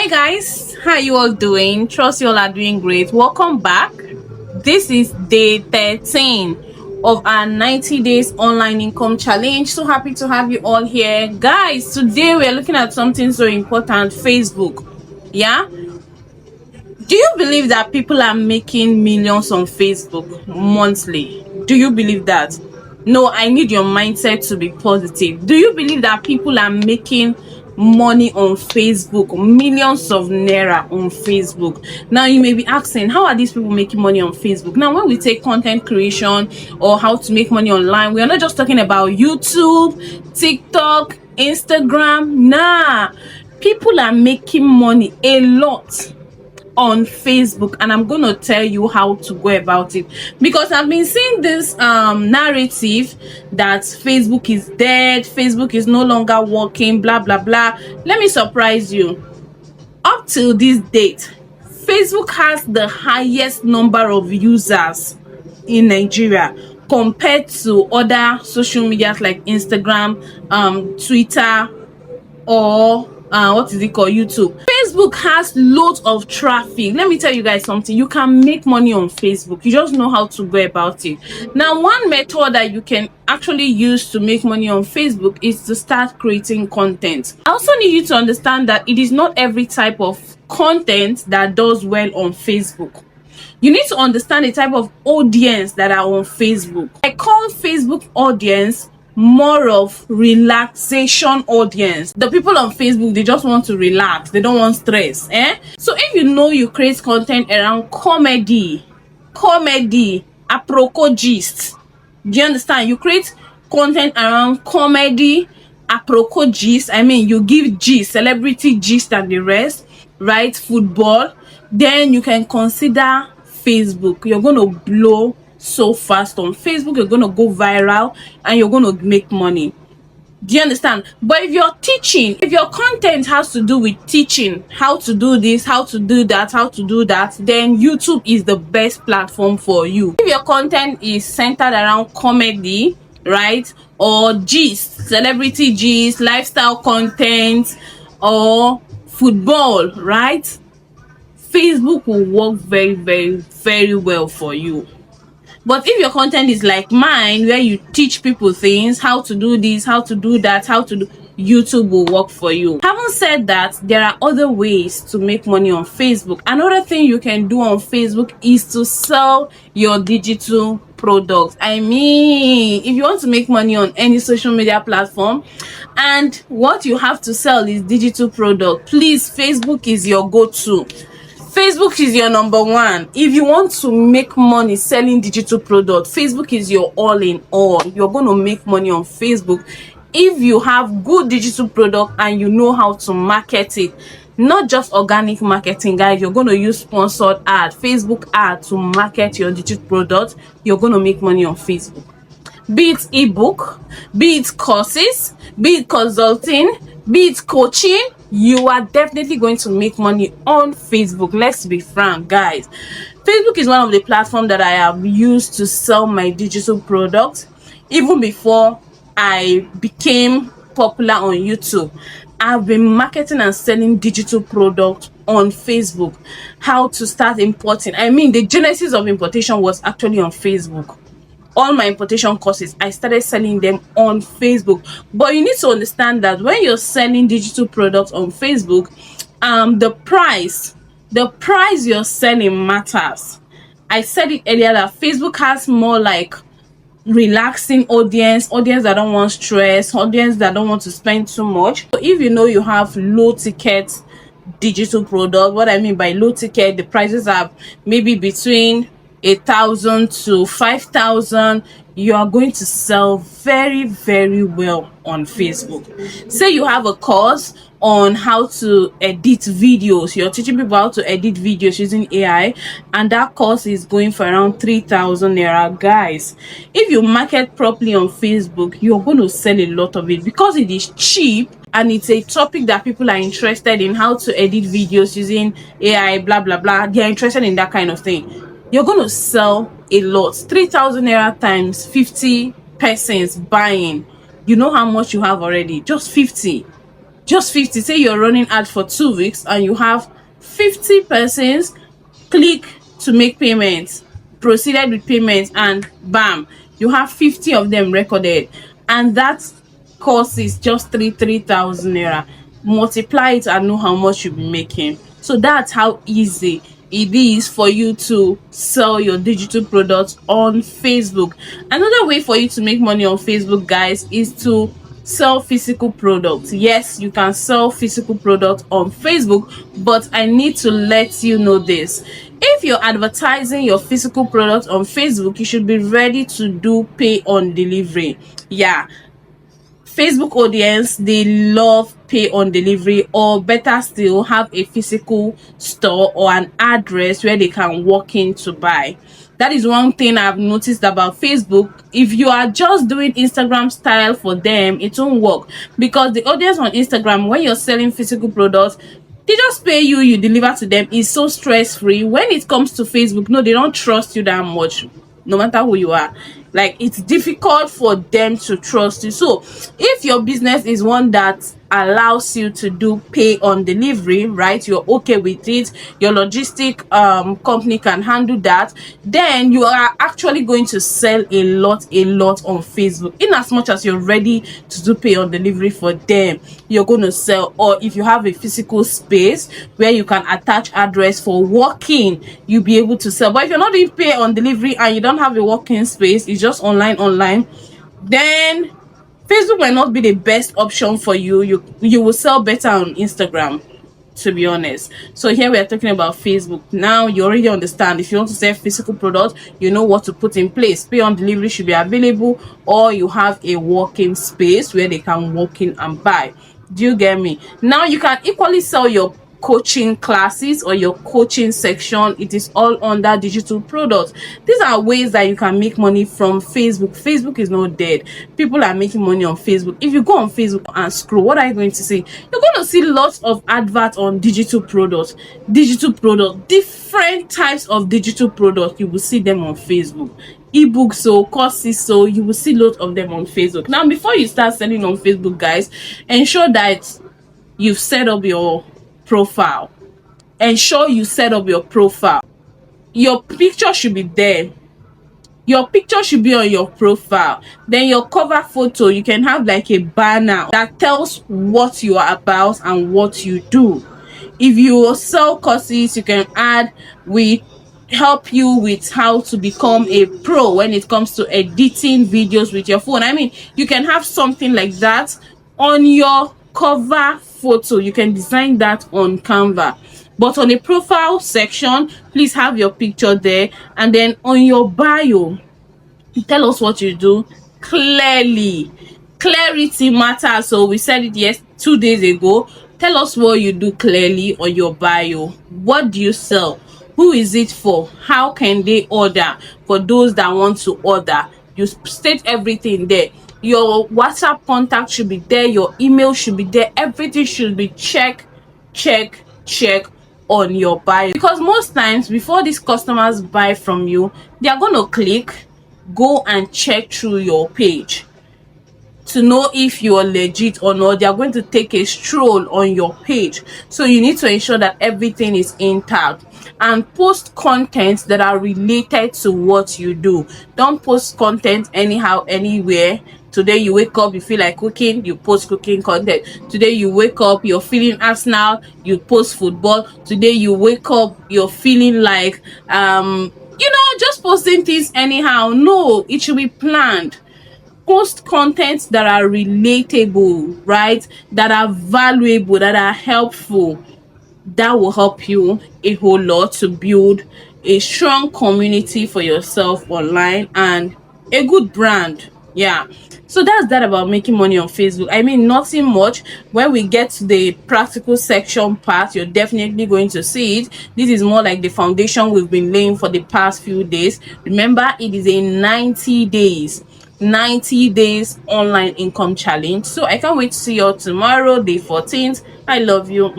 Hi guys, how you all doing? Trust you all are doing great. Welcome back. This is day 13 of our 90 days online income challenge. So happy to have you all here. Guys, today we are looking at something so important, Facebook. Yeah? Do you believe that people are making millions on Facebook monthly? Do you believe that? No, I need your mindset to be positive. Do you believe that people are making money on Facebook, millions of naira on Facebook? Now you may be asking, how are these people making money on Facebook? Now when we take content creation or how to make money online, we are not just talking about YouTube, TikTok, Instagram. Nah, people are making money a lot on Facebook, and I'm gonna tell you how to go about it, because I've been seeing this narrative that Facebook is dead, Facebook is no longer working, blah blah blah. Let me surprise you. Up till this date, Facebook has the highest number of users in Nigeria compared to other social medias like Instagram, Twitter, or what is it called, YouTube. Facebook has loads of traffic. Let me tell you guys something. You can make money on Facebook. You just know how to go about it. Now, one method that you can actually use to make money on Facebook is to start creating content. I also need you to understand that it is not every type of content that does well on Facebook. You need to understand the type of audience that are on Facebook. I call Facebook audience more of relaxation audience. The people on Facebook, they just want to relax, they don't want stress. So if you know you create content around comedy, aproko gist, do you understand? You create content around comedy, aproko gist, I mean you give gist, celebrity gist and the rest, right? Football, then you can consider Facebook. You're going to blow so fast on Facebook. You're going to go viral and you're going to make money. Do you understand? But if you're teaching, if your content has to do with teaching how to do this, how to do that, then YouTube is the best platform for you. If your content is centered around comedy, right, or gist, celebrity gist, lifestyle content, or football, right, Facebook will work very well for you. But if your content is like mine, where you teach people things, how to do this, how to do that, YouTube will work for you. Having said that, there are other ways to make money on Facebook. Another thing you can do on Facebook is to sell your digital products. I mean, if you want to make money on any social media platform and what you have to sell is digital product, please, Facebook is your go-to. Facebook is your number one. If you want to make money selling digital products, Facebook is your all in all. You're going to make money on Facebook if you have good digital product and you know how to market it. Not just organic marketing, guys. You're going to use sponsored ad, Facebook ad to market your digital product. You're going to make money on Facebook. Be it ebook, be it courses, be it consulting, be it coaching, you are definitely going to make money on Facebook. Let's be frank, guys. Facebook is one of the platforms that I have used to sell my digital products. Even before I became popular on YouTube, I've been marketing and selling digital products on Facebook. How to start importing. I mean, the genesis of importation was actually on Facebook. All my importation courses, I started selling them on Facebook. But you need to understand that when you're selling digital products on Facebook, the price you're selling matters. I said it earlier that Facebook has more like relaxing audience that don't want stress, audience that don't want to spend too much. So if you know you have low ticket digital product, what I mean by low ticket, the prices are maybe between 1,000 to 5,000, you are going to sell very well on Facebook. Say you have a course on how to edit videos, you're teaching people how to edit videos using AI, and that course is going for around 3,000 naira. Guys, if you market properly on Facebook, you're going to sell a lot of it because it is cheap and it's a topic that people are interested in, how to edit videos using AI, blah blah blah. They're interested in that kind of thing. You're going to sell a lot. 3,000 naira times 50 persons buying, you know how much you have already? Just 50. Just 50. Say you're running ad for 2 weeks and you have 50 persons click to make payments, proceeded with payments, and bam, you have 50 of them recorded, and that cost is just 3,000 naira. Multiply it and know how much you'll be making. So that's how easy it is for you to sell your digital products on Facebook. Another way for you to make money on Facebook, guys, is to sell physical products. Yes, you can sell physical products on Facebook, but I need to let you know this: if you're advertising your physical products on Facebook, you should be ready to do pay on delivery. Yeah, Facebook audience, they love pay on delivery, or better still, have a physical store or an address where they can walk in to buy. That is one thing I've noticed about Facebook. If you are just doing Instagram style for them, it won't work, because the audience on Instagram, when you're selling physical products, they just pay you, you deliver to them. It's so stress free. When it comes to Facebook, no, they don't trust you that much, no matter who you are. Like, it's difficult for them to trust you. So if your business is one that allows you to do pay on delivery, right, you're okay with it, your logistic company can handle that, then you are actually going to sell a lot on Facebook. In as much as you're ready to do pay on delivery for them, you're going to sell. Or if you have a physical space where you can attach address for walking, you'll be able to sell. But if you're not doing pay on delivery and you don't have a walking space, it's just online, then Facebook might not be the best option for you. You will sell better on Instagram, to be honest. So here we are talking about Facebook. Now you already understand, if you want to sell physical products, you know what to put in place. Pay on delivery should be available, or you have a working space where they can walk in and buy. Do you get me? Now you can equally sell your coaching classes or your coaching section. It is all under digital products. These are ways that you can make money from Facebook. Facebook is not dead. People are making money on Facebook. If you go on Facebook and scroll, what are you going to see? You're going to see lots of adverts on digital products. Different types of digital products, you will see them on Facebook. Ebooks, so courses, so you will see lots of them on Facebook. Now, before you start selling on Facebook, guys, ensure that you've set up your profile. Ensure you set up your profile. Your picture should be there. Your picture should be on your profile. Then your cover photo, you can have like a banner that tells what you are about and what you do. If you sell courses, you can add, we help you with how to become a pro when it comes to editing videos with your phone. I mean, you can have something like that on your cover photo. You can design that on Canva. But on a profile section, please have your picture there. And then on your bio, tell us what you do clearly. Clarity matters. So we said it 2 days ago. Tell us what you do clearly on your bio. What do you sell? Who is it for? How can they order? For those that want to order, you state everything there. Your WhatsApp contact should be there. Your email should be there. Everything should be check on your bio, because most times before these customers buy from you, they are going to click, go and check through your page to know if you are legit or not. They are going to take a stroll on your page. So you need to ensure that everything is intact, and post content that are related to what you do. Don't post content anyhow, anywhere. Today you wake up, you feel like cooking, you post cooking content. Today you wake up, you're feeling Arsenal, you post football. Today you wake up, you're feeling like just posting things anyhow. No, it should be planned. Post content that are relatable, right? That are valuable, that are helpful. That will help you a whole lot to build a strong community for yourself online and a good brand. Yeah, so that's that about making money on Facebook. I mean, nothing much. When we get to the practical section part, you're definitely going to see it. This is more like the foundation we've been laying for the past few days. Remember, it is a 90 days online income challenge. So I can't wait to see you all tomorrow, day 14th. I love you.